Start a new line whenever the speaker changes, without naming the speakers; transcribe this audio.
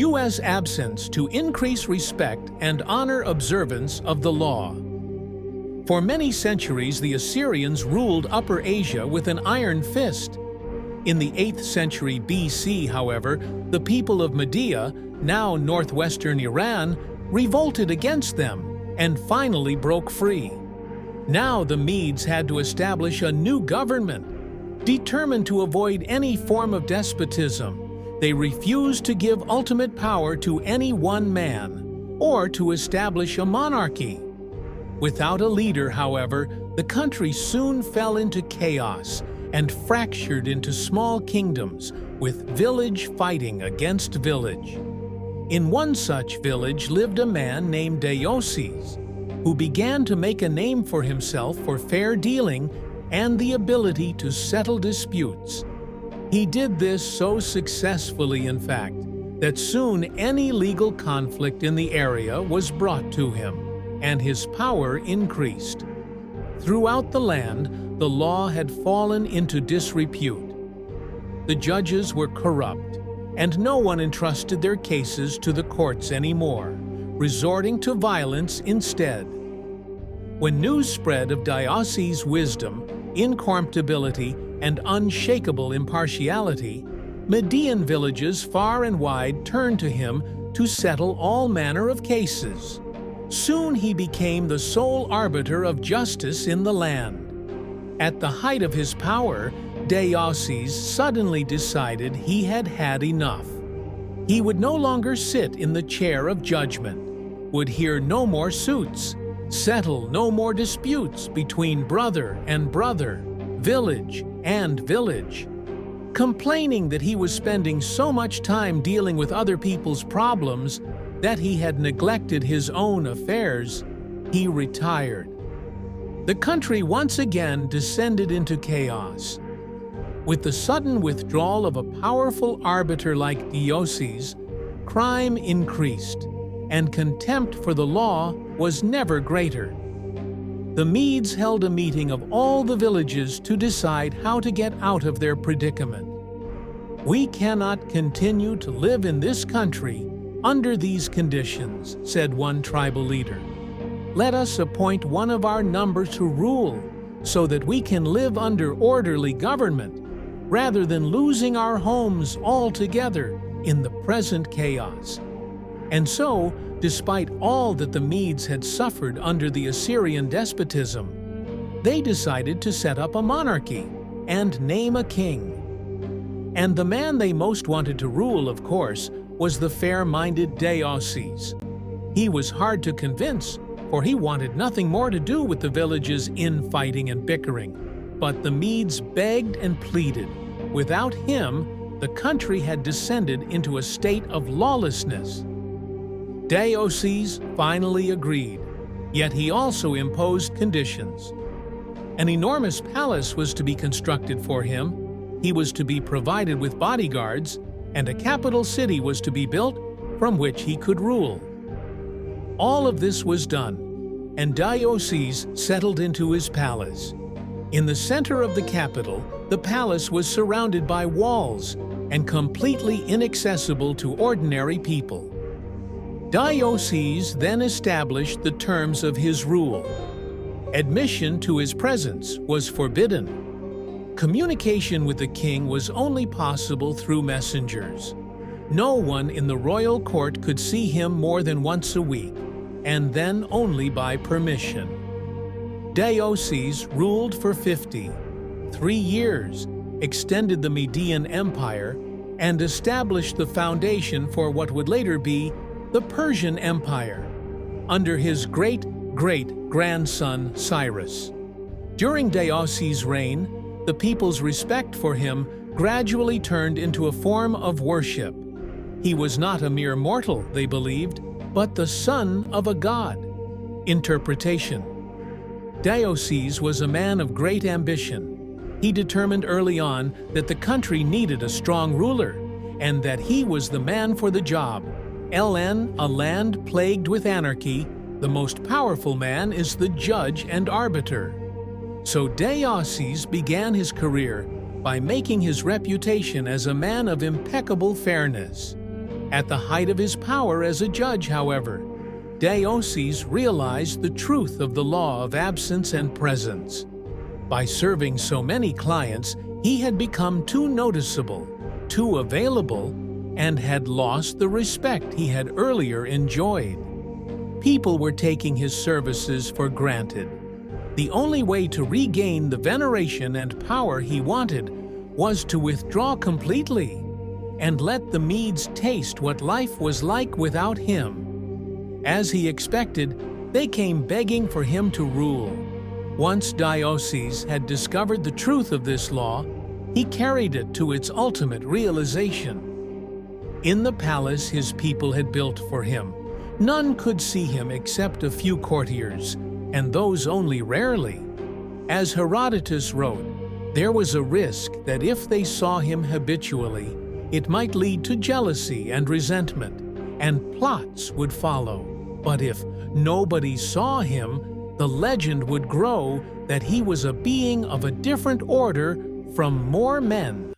U.S. absence to increase respect and honor observance of the law. For many centuries, the Assyrians ruled Upper Asia with an iron fist. In the 8th century BC, however, the people of Media, now northwestern Iran, revolted against them and finally broke free. Now the Medes had to establish a new government. Determined to avoid any form of despotism, they refused to give ultimate power to any one man or to establish a monarchy. Without a leader, however, the country soon fell into chaos and fractured into small kingdoms, with village fighting against village. In one such village lived a man named Deioces, who began to make a name for himself for fair dealing and the ability to settle disputes. He did this so successfully, in fact, that soon any legal conflict in the area was brought to him, and his power increased. Throughout the land, the law had fallen into disrepute. The judges were corrupt, and no one entrusted their cases to the courts anymore, resorting to violence instead. When news spread of Diocese' wisdom, incorruptibility, and unshakable impartiality, Median villages far and wide turned to him to settle all manner of cases. Soon he became the sole arbiter of justice in the land. At the height of his power, Deioces suddenly decided he had had enough. He would no longer sit in the chair of judgment, would hear no more suits, settle no more disputes between brother and brother, village and village. Complaining that he was spending so much time dealing with other people's problems that he had neglected his own affairs, he retired. The country once again descended into chaos. With the sudden withdrawal of a powerful arbiter like Deioces, crime increased, and contempt for the law was never greater. The Medes held a meeting of all the villages to decide how to get out of their predicament. "We cannot continue to live in this country under these conditions," said one tribal leader. "Let us appoint one of our number to rule so that we can live under orderly government, rather than losing our homes altogether in the present chaos." And so, despite all that the Medes had suffered under the Assyrian despotism, they decided to set up a monarchy and name a king. And the man they most wanted to rule, of course, was the fair-minded Deioces. He was hard to convince, for he wanted nothing more to do with the village's infighting and bickering. But the Medes begged and pleaded. Without him, the country had descended into a state of lawlessness. Deioces finally agreed, yet he also imposed conditions. An enormous palace was to be constructed for him, he was to be provided with bodyguards, and a capital city was to be built from which he could rule. All of this was done, and Deioces settled into his palace. In the center of the capital, the palace was surrounded by walls and completely inaccessible to ordinary people. Deioces then established the terms of his rule. Admission to his presence was forbidden. Communication with the king was only possible through messengers. No one in the royal court could see him more than once a week, and then only by permission. Deioces ruled for 53 years, extended the Median Empire, and established the foundation for what would later be the Persian Empire, under his great-great-grandson Cyrus. During Deioces' reign, the people's respect for him gradually turned into a form of worship. He was not a mere mortal, they believed, but the son of a god. Interpretation: Deioces was a man of great ambition. He determined early on that the country needed a strong ruler, and that he was the man for the job. LN, a land plagued with anarchy, the most powerful man is the judge and arbiter. So Deioces began his career by making his reputation as a man of impeccable fairness. At the height of his power as a judge, however, Deioces realized the truth of the law of absence and presence. By serving so many clients, he had become too noticeable, too available, and had lost the respect he had earlier enjoyed. People were taking his services for granted. The only way to regain the veneration and power he wanted was to withdraw completely and let the Medes taste what life was like without him. As he expected, they came begging for him to rule. Once Diocese had discovered the truth of this law, he carried it to its ultimate realization. In the palace his people had built for him, none could see him except a few courtiers, and those only rarely. As Herodotus wrote, there was a risk that if they saw him habitually, it might lead to jealousy and resentment, and plots would follow. But if nobody saw him, the legend would grow that he was a being of a different order from more men.